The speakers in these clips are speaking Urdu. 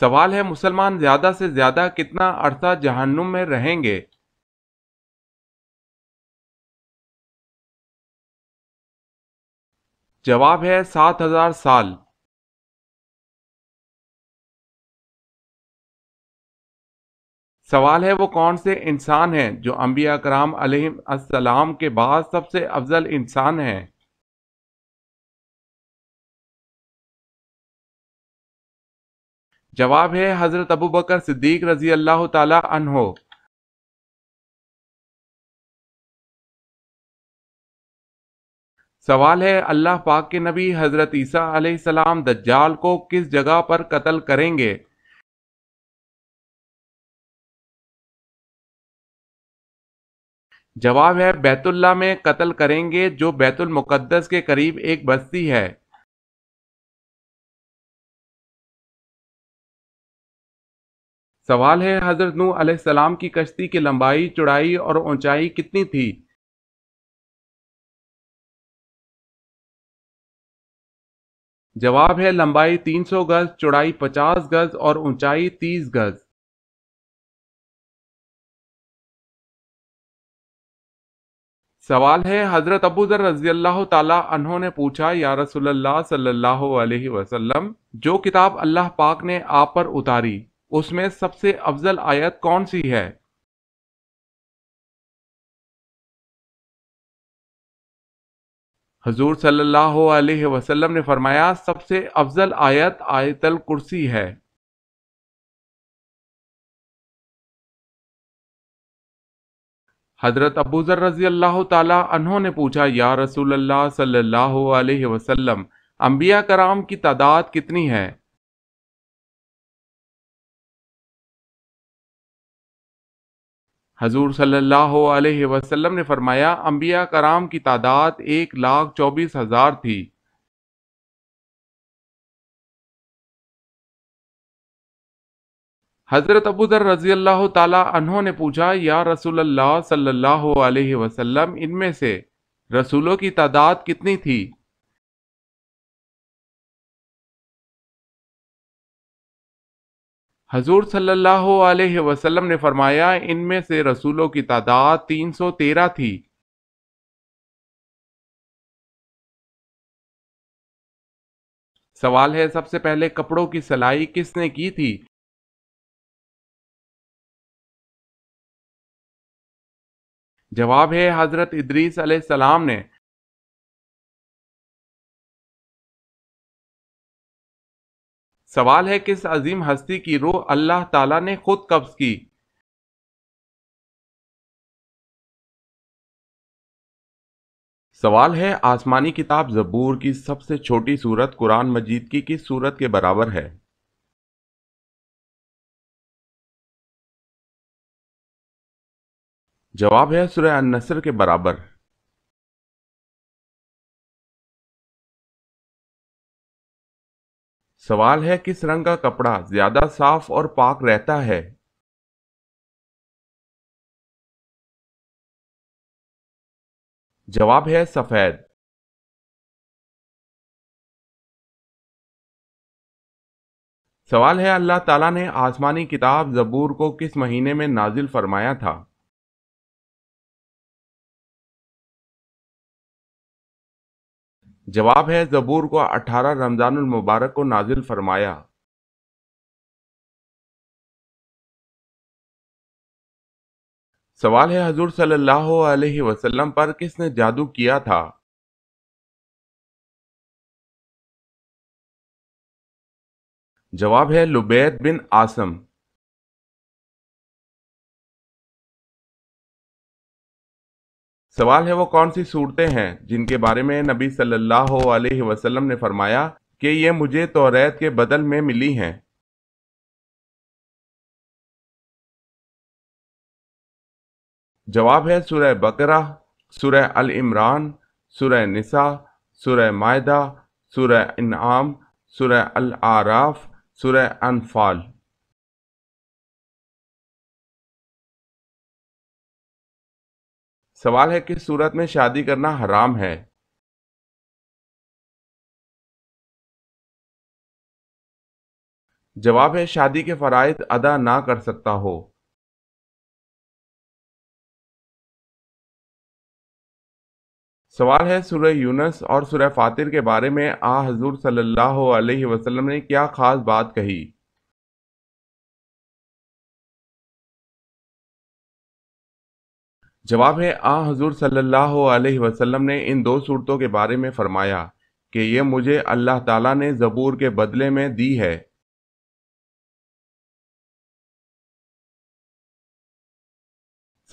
سوال ہے مسلمان زیادہ سے زیادہ کتنا عرصہ جہنم میں رہیں گے؟ جواب ہے 7000 سال۔ سوال ہے وہ کون سے انسان ہیں جو انبیاء کرام علیہ السلام کے بعد سب سے افضل انسان ہیں؟ جواب ہے حضرت ابوبکر صدیق رضی اللہ تعالی عنہ۔ سوال ہے اللہ پاک کے نبی حضرت عیسیٰ علیہ السلام دجال کو کس جگہ پر قتل کریں گے؟ جواب ہے بیت اللہ میں قتل کریں گے، جو بیت المقدس کے قریب ایک بستی ہے۔ سوال ہے حضرت نوح علیہ السلام کی کشتی کی لمبائی، چوڑائی اور اونچائی کتنی تھی؟ جواب ہے لمبائی 300 گز، چوڑائی 50 گز اور اونچائی 30 گز۔ سوال ہے حضرت ابو ذر رضی اللہ تعالی عنہ نے پوچھا یا رسول اللہ صلی اللہ علیہ وسلم، جو کتاب اللہ پاک نے آپ پر اتاری اس میں سب سے افضل آیت کون سی ہے؟ حضور صلی اللہ علیہ وسلم نے فرمایا سب سے افضل آیت آیت الکرسی ہے۔ حضرت ابو ذر رضی اللہ تعالی عنہ نے پوچھا یا رسول اللہ صلی اللہ علیہ وسلم، انبیاء کرام کی تعداد کتنی ہے؟ حضور صلی اللہ علیہ وسلم نے فرمایا انبیاء کرام کی تعداد 1,24,000 تھی۔ حضرت ابو ذر رضی اللہ تعالی عنہ نے پوچھا یا رسول اللہ صلی اللہ علیہ وسلم، ان میں سے رسولوں کی تعداد کتنی تھی؟ حضور صلی اللہ علیہ وسلم نے فرمایا ان میں سے رسولوں کی تعداد 313 تھی۔ سوال ہے سب سے پہلے کپڑوں کی سلائی کس نے کی تھی؟ جواب ہے حضرت ادریس علیہ السلام نے۔ سوال ہے کس عظیم ہستی کی روح اللہ تعالیٰ نے خود قبض کی؟ سوال ہے آسمانی کتاب زبور کی سب سے چھوٹی سورت قرآن مجید کی کس سورت کے برابر ہے؟ جواب ہے سورہ النصر کے برابر۔ سوال ہے کس رنگ کا کپڑا زیادہ صاف اور پاک رہتا ہے؟ جواب ہے سفید۔ سوال ہے اللہ تعالیٰ نے آسمانی کتاب زبور کو کس مہینے میں نازل فرمایا تھا؟ جواب ہے زبور کو 18 رمضان المبارک کو نازل فرمایا۔ سوال ہے حضور صلی اللہ علیہ وسلم پر کس نے جادو کیا تھا؟ جواب ہے لبید بن عاصم۔ سوال ہے وہ کون سی صورتیں ہیں جن کے بارے میں نبی صلی اللہ علیہ وسلم نے فرمایا کہ یہ مجھے توریت کے بدل میں ملی ہیں؟ جواب ہے سورہ بقرہ، سورہ ال عمران، سورہ نساء، سورہ مائدہ، سورہ انعام، سورہ الاعراف، سورہ انفال۔ سوال ہے کس صورت میں شادی کرنا حرام ہے؟ جواب ہے شادی کے فرائض ادا نہ کر سکتا ہو۔ سوال ہے سورہ یونس اور سورہ فاطر کے بارے میں حضور صلی اللہ علیہ وسلم نے کیا خاص بات کہی؟ جواب ہے حضور صلی اللہ علیہ وسلم نے ان دو صورتوں کے بارے میں فرمایا کہ یہ مجھے اللہ تعالیٰ نے زبور کے بدلے میں دی ہے۔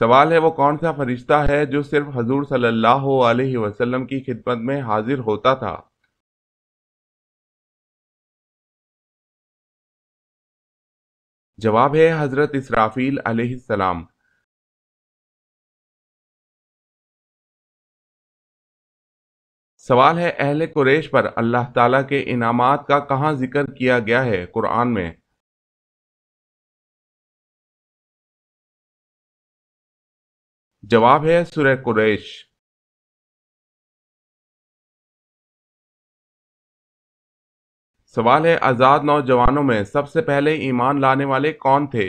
سوال ہے وہ کون سا فرشتہ ہے جو صرف حضور صلی اللہ علیہ وسلم کی خدمت میں حاضر ہوتا تھا؟ جواب ہے حضرت اسرافیل علیہ السلام۔ سوال ہے اہل قریش پر اللہ تعالیٰ کے انعامات کا کہاں ذکر کیا گیا ہے قرآن میں؟ جواب ہے سورہ قریش۔ سوال ہے آزاد نوجوانوں میں سب سے پہلے ایمان لانے والے کون تھے؟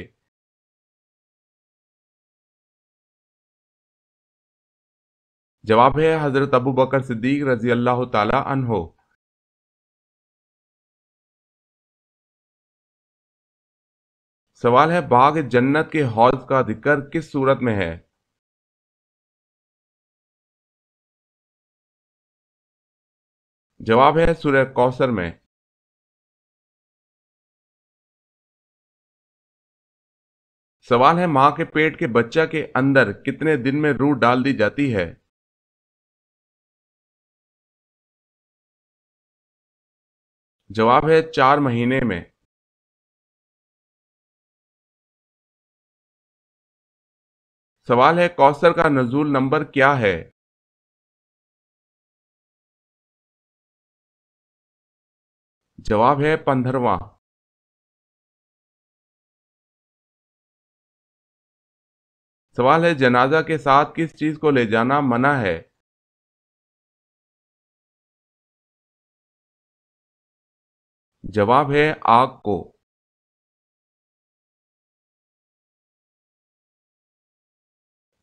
جواب ہے حضرت ابو بکر صدیق رضی اللہ تعالی عنہ۔ سوال ہے باغ جنت کے حوض کا ذکر کس صورت میں ہے؟ جواب ہے سورہ کوثر میں۔ سوال ہے ماں کے پیٹ کے بچہ کے اندر کتنے دن میں روح ڈال دی جاتی ہے؟ جواب ہے 4 مہینے میں۔ سوال ہے کوثر کا نزول نمبر کیا ہے؟ جواب ہے 15واں۔ سوال ہے جنازہ کے ساتھ کس چیز کو لے جانا منع ہے؟ جواب ہے آگ کو۔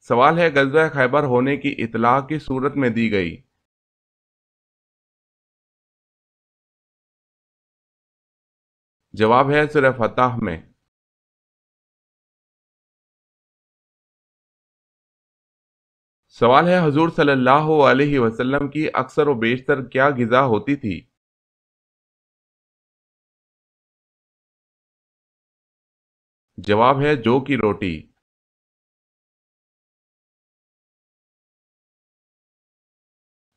سوال ہے غزوہ خیبر ہونے کی اطلاع کس صورت میں دی گئی؟ جواب ہے سورہ فتح میں۔ سوال ہے حضور صلی اللہ علیہ وسلم کی اکثر و بیشتر کیا غذا ہوتی تھی؟ جواب ہے جو کی روٹی۔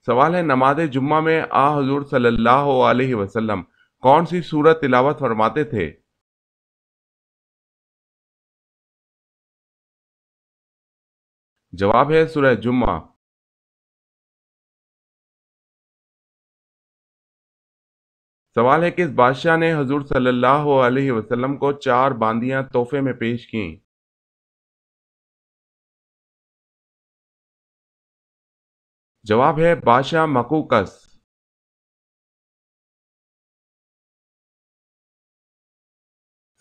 سوال ہے نماز جمعہ میں حضور صلی اللہ علیہ وسلم کون سی سورت تلاوت فرماتے تھے؟ جواب ہے سورہ جمعہ۔ سوال ہے کس بادشاہ نے حضور صلی اللہ علیہ وسلم کو 4 باندیاں تحفے میں پیش کیں؟ جواب ہے بادشاہ مقوقس۔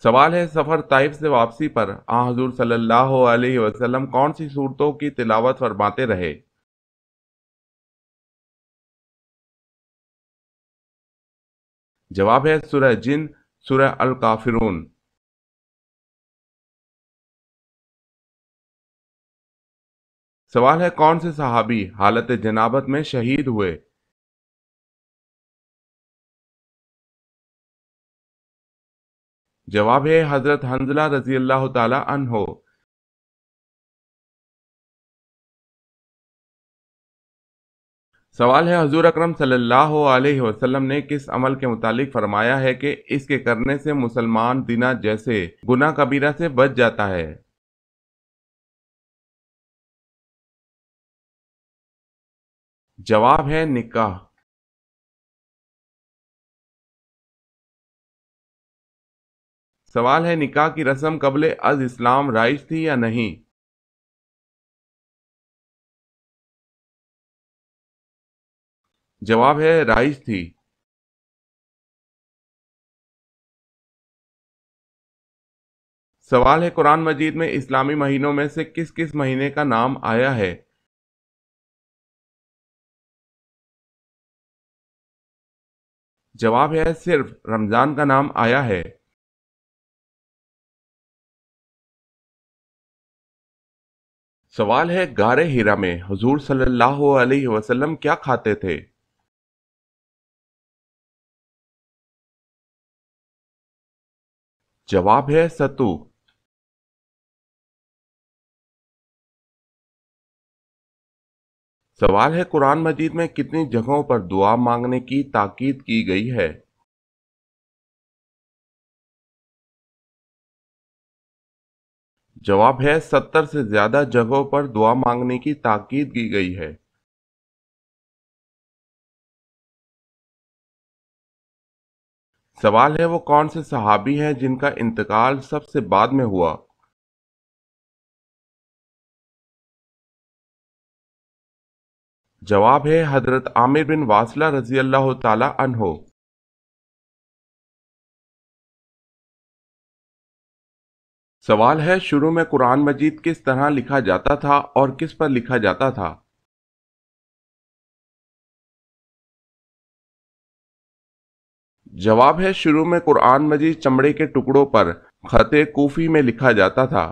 سوال ہے سفر طائف سے واپسی پر حضور صلی اللہ علیہ وسلم کون سی صورتوں کی تلاوت فرماتے رہے؟ جواب ہے سورہ جن، سورہ الکافرون۔ سوال ہے کون سے صحابی حالت جنابت میں شہید ہوئے؟ جواب ہے حضرت حنزلہ رضی اللہ تعالی عنہ۔ سوال ہے حضور اکرم صلی اللہ علیہ وسلم نے کس عمل کے متعلق فرمایا ہے کہ اس کے کرنے سے مسلمان زنا جیسے گناہ کبیرہ سے بچ جاتا ہے؟ جواب ہے نکاح۔ سوال ہے نکاح کی رسم قبل از اسلام رائج تھی یا نہیں؟ جواب ہے رائج تھی۔ سوال ہے قرآن مجید میں اسلامی مہینوں میں سے کس کس مہینے کا نام آیا ہے؟ جواب ہے صرف رمضان کا نام آیا ہے۔ سوال ہے غار ہرا میں حضور صلی اللہ علیہ وسلم کیا کھاتے تھے؟ جواب ہے ستو۔ سوال ہے قرآن مجید میں کتنی جگہوں پر دعا مانگنے کی تاکید کی گئی ہے؟ جواب ہے 70 سے زیادہ جگہوں پر دعا مانگنے کی تاکید کی گئی ہے۔ سوال ہے وہ کون سے صحابی ہیں جن کا انتقال سب سے بعد میں ہوا؟ جواب ہے حضرت عامر بن واصلہ رضی اللہ تعالی عنہ۔ سوال ہے شروع میں قرآن مجید کس طرح لکھا جاتا تھا اور کس پر لکھا جاتا تھا؟ جواب ہے شروع میں قرآن مجید چمڑے کے ٹکڑوں پر خط کوفی میں لکھا جاتا تھا۔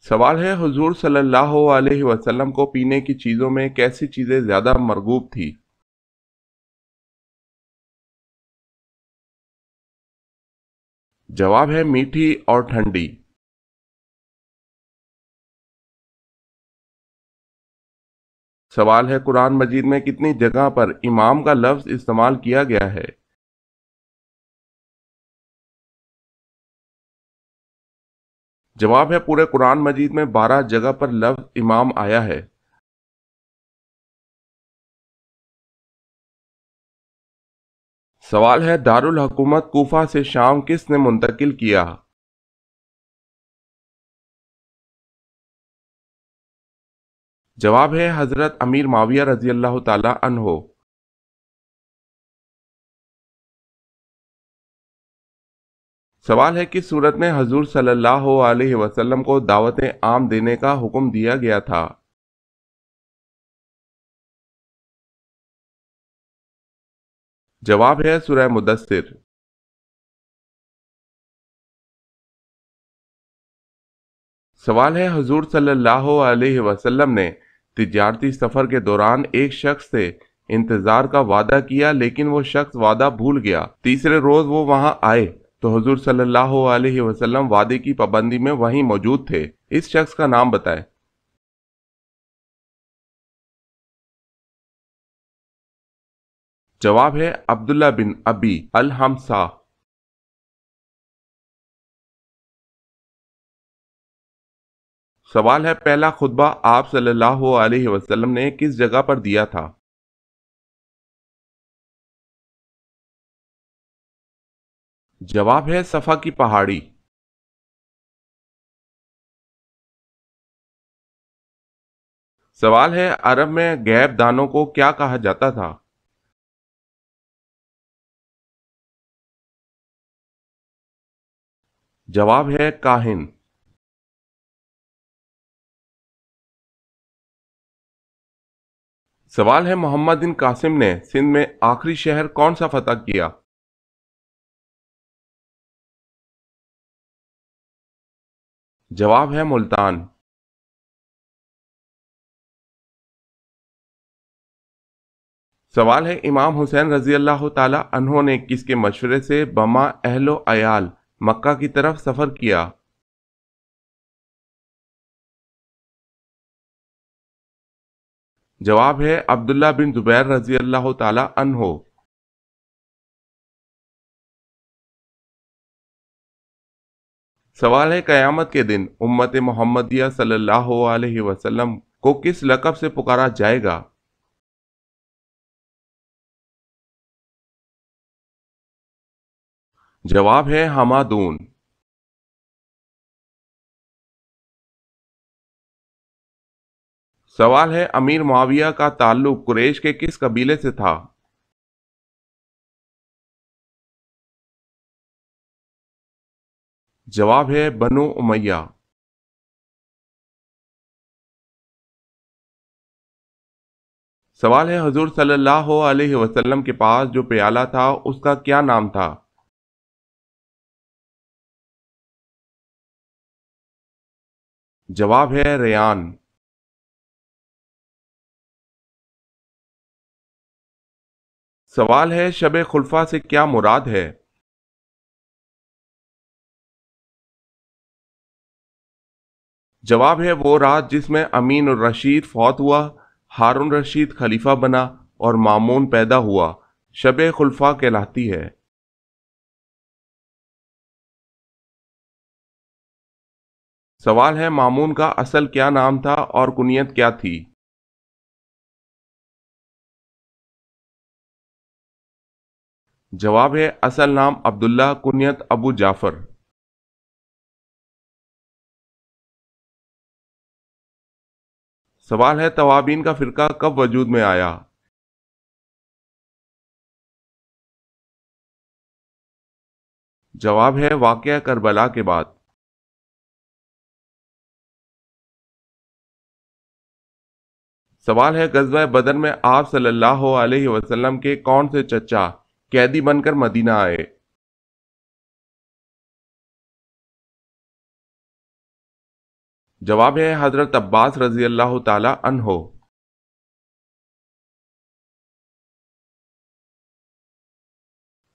سوال ہے حضور صلی اللہ علیہ وسلم کو پینے کی چیزوں میں کیسی چیزیں زیادہ مرغوب تھی؟ جواب ہے میٹھی اور ٹھنڈی۔ سوال ہے قرآن مجید میں کتنی جگہ پر امام کا لفظ استعمال کیا گیا ہے؟ جواب ہے پورے قرآن مجید میں 12 جگہ پر لفظ امام آیا ہے۔ سوال ہے دارالحکومت کوفہ سے شام کس نے منتقل کیا؟ جواب ہے حضرت امیر معاویہ رضی اللہ تعالی عنہ۔ سوال ہے کس صورت میں حضور صلی اللہ علیہ وسلم کو دعوت عام دینے کا حکم دیا گیا تھا؟ جواب ہے سورہ مدثر۔ سوال ہے حضور صلی اللہ علیہ وسلم نے تجارتی سفر کے دوران ایک شخص سے انتظار کا وعدہ کیا لیکن وہ شخص وعدہ بھول گیا۔ تیسرے روز وہ وہاں آئے تو حضور صلی اللہ علیہ وسلم وعدے کی پابندی میں وہیں موجود تھے۔ اس شخص کا نام بتائیں۔ جواب ہے عبداللہ بن ابی الحمصا۔ سوال ہے پہلا خطبہ آپ صلی اللہ علیہ وسلم نے کس جگہ پر دیا تھا؟ جواب ہے صفا کی پہاڑی۔ سوال ہے عرب میں غیب دانوں کو کیا کہا جاتا تھا؟ جواب ہے کاہن۔ سوال ہے محمد بن قاسم نے سندھ میں آخری شہر کون سا فتح کیا؟ جواب ہے ملتان۔ سوال ہے امام حسین رضی اللہ تعالی عنہ نے کس کے مشورے سے بما اہل و عیال مکہ کی طرف سفر کیا؟ جواب ہے عبداللہ بن زبیر رضی اللہ تعالی عنہ۔ سوال ہے قیامت کے دن امت محمدیہ صلی اللہ علیہ وسلم کو کس لقب سے پکارا جائے گا؟ جواب ہے حمادون۔ سوال ہے امیر معاویہ کا تعلق قریش کے کس قبیلے سے تھا؟ جواب ہے بنو امیہ۔ سوال ہے حضور صلی اللہ علیہ وسلم کے پاس جو پیالہ تھا اس کا کیا نام تھا؟ جواب ہے ریان۔ سوال ہے شب خلفاء سے کیا مراد ہے؟ جواب ہے وہ رات جس میں امین الرشید فوت ہوا، ہارون رشید خلیفہ بنا اور مامون پیدا ہوا، شب خلفاء کہلاتی ہے۔ سوال ہے مامون کا اصل کیا نام تھا اور کنیت کیا تھی؟ جواب ہے اصل نام عبداللہ، کنیت ابو جعفر۔ سوال ہے توابین کا فرقہ کب وجود میں آیا؟ جواب ہے واقعہ کربلا کے بعد۔ سوال ہے غزوہ بدر میں آپ صلی اللہ علیہ وسلم کے کون سے چچا قیدی بن کر مدینہ آئے؟ جواب ہے حضرت عباس رضی اللہ تعالی عنہ۔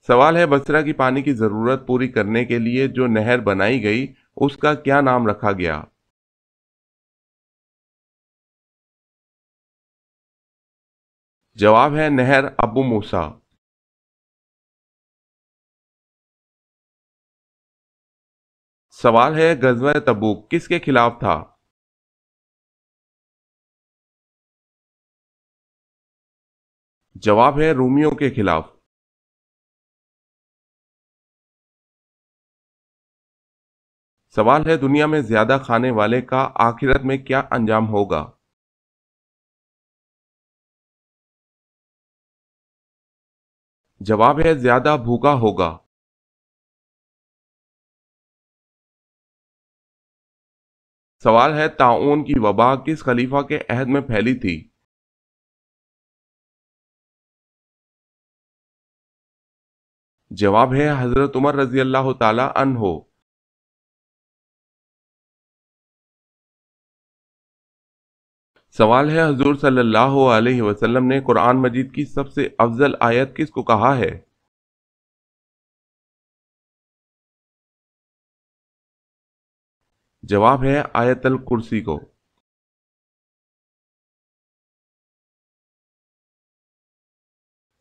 سوال ہے بصرہ کی پانی کی ضرورت پوری کرنے کے لیے جو نہر بنائی گئی اس کا کیا نام رکھا گیا؟ جواب ہے نہر ابو موسیٰ۔ سوال ہے غزوہ تبوک کس کے خلاف تھا؟ جواب ہے رومیوں کے خلاف۔ سوال ہے دنیا میں زیادہ کھانے والے کا آخرت میں کیا انجام ہوگا؟ جواب ہے زیادہ بھوکا ہوگا۔ سوال ہے طاعون کی وبا کس خلیفہ کے عہد میں پھیلی تھی؟ جواب ہے حضرت عمر رضی اللہ تعالی عنہ۔ سوال ہے حضور صلی اللہ علیہ وسلم نے قرآن مجید کی سب سے افضل آیت کس کو کہا ہے؟ جواب ہے آیت الکرسی کو۔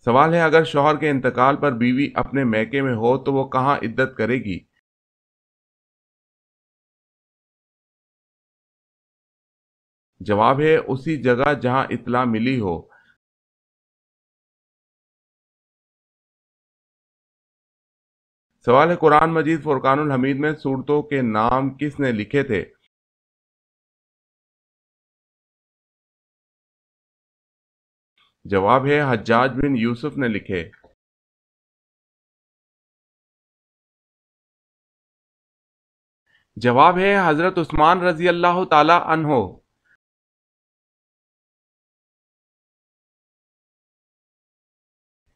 سوال ہے اگر شوہر کے انتقال پر بیوی اپنے میکے میں ہو تو وہ کہاں عدت کرے گی؟ جواب ہے اسی جگہ جہاں اطلاع ملی ہو۔ سوال ہے قرآن مجید فرقان الحمید میں صورتوں کے نام کس نے لکھے تھے؟ جواب ہے حجاج بن یوسف نے لکھے۔ جواب ہے حضرت عثمان رضی اللہ تعالی عنہ۔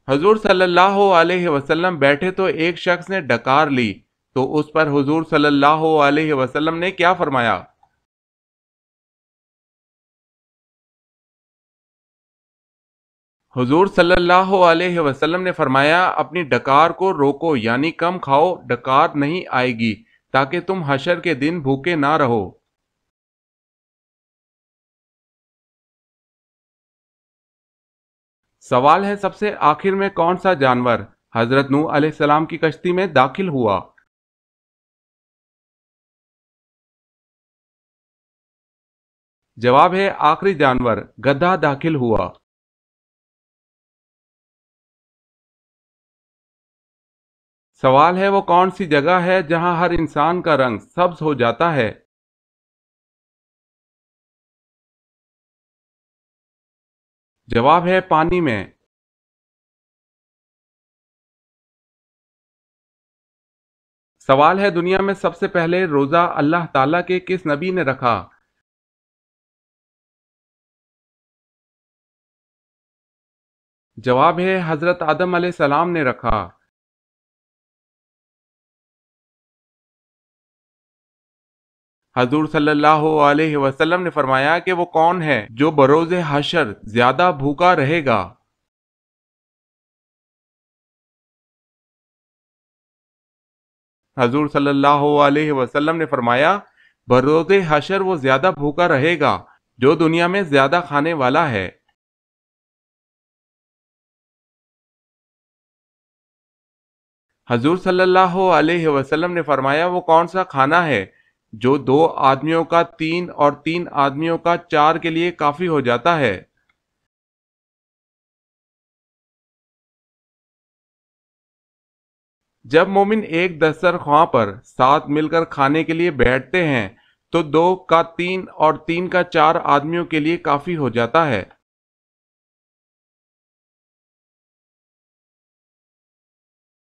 حضور صلی اللہ علیہ وسلم بیٹھے تو ایک شخص نے ڈکار لی تو اس پر حضور صلی اللہ علیہ وسلم نے کیا فرمایا؟ حضور صلی اللہ علیہ وسلم نے فرمایا اپنی ڈکار کو روکو یعنی کم کھاؤ، ڈکار نہیں آئے گی تاکہ تم حشر کے دن بھوکے نہ رہو۔ سوال ہے سب سے آخر میں کون سا جانور حضرت نوح علیہ السلام کی کشتی میں داخل ہوا؟ جواب ہے آخری جانور گدھا داخل ہوا۔ سوال ہے وہ کون سی جگہ ہے جہاں ہر انسان کا رنگ سبز ہو جاتا ہے؟ جواب ہے پانی میں۔ سوال ہے دنیا میں سب سے پہلے روزہ اللہ تعالیٰ کے کس نبی نے رکھا؟ جواب ہے حضرت آدم علیہ السلام نے رکھا۔ حضور صلی اللہ علیہ وسلم نے فرمایا کہ وہ کون ہے جو بروز حشر زیادہ بھوکا رہے گا؟ حضور صلی اللہ علیہ وسلم نے فرمایا بروز حشر وہ زیادہ بھوکا رہے گا جو دنیا میں زیادہ کھانے والا ہے۔ حضور صلی اللہ علیہ وسلم نے فرمایا وہ کون سا کھانا ہے جو دو آدمیوں کا تین اور تین آدمیوں کا چار کے لیے کافی ہو جاتا ہے؟ جب مومن ایک دسترخواں پر ساتھ مل کر کھانے کے لیے بیٹھتے ہیں تو دو کا تین اور تین کا چار آدمیوں کے لیے کافی ہو جاتا ہے۔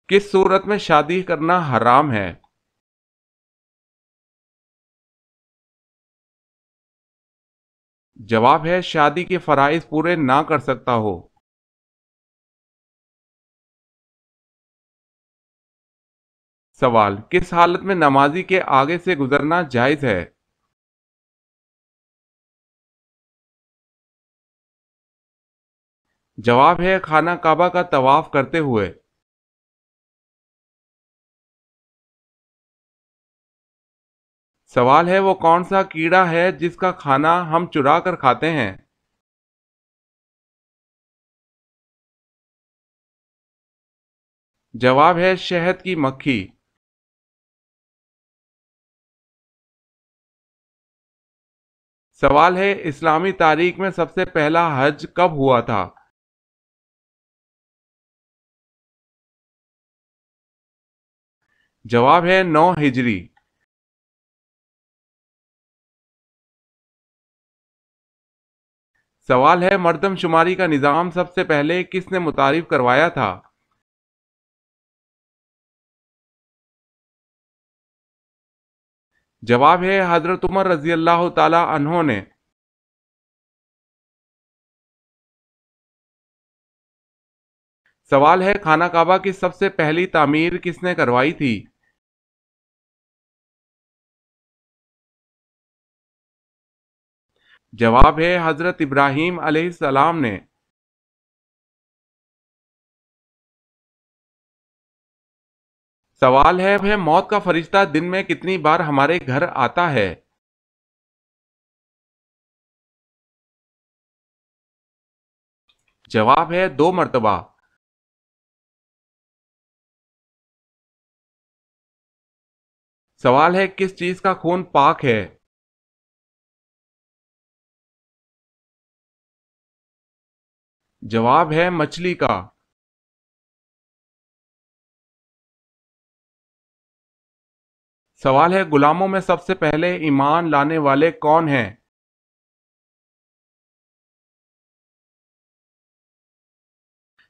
کس صورت میں شادی کرنا حرام ہے؟ جواب ہے شادی کے فرائض پورے نہ کر سکتا ہو۔ سوال کس حالت میں نمازی کے آگے سے گزرنا جائز ہے؟ جواب ہے خانہ کعبہ کا طواف کرتے ہوئے۔ سوال ہے وہ کون سا کیڑا ہے جس کا کھانا ہم چرا کر کھاتے ہیں؟ جواب ہے شہد کی مکھی۔ سوال ہے اسلامی تاریخ میں سب سے پہلا حج کب ہوا تھا؟ جواب ہے 9 ہجری۔ سوال ہے مردم شماری کا نظام سب سے پہلے کس نے متعارف کروایا تھا؟ جواب ہے حضرت عمر رضی اللہ تعالی عنہ نے۔ سوال ہے خانہ کعبہ کی سب سے پہلی تعمیر کس نے کروائی تھی؟ جواب ہے حضرت ابراہیم علیہ السلام نے۔ سوال ہے موت کا فرشتہ دن میں کتنی بار ہمارے گھر آتا ہے؟ جواب ہے 2 مرتبہ۔ سوال ہے کس چیز کا خون پاک ہے؟ جواب ہے مچھلی کا۔ سوال ہے غلاموں میں سب سے پہلے ایمان لانے والے کون ہیں؟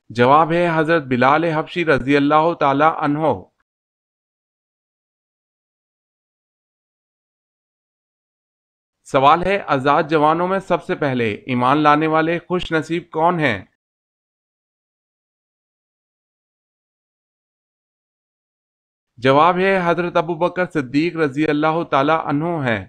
جواب ہے حضرت بلال حبشی رضی اللہ تعالی عنہ۔ سوال ہے آزاد جوانوں میں سب سے پہلے ایمان لانے والے خوش نصیب کون ہیں؟ جواب ہے حضرت ابو بکر صدیق رضی اللہ تعالی عنہ ہیں۔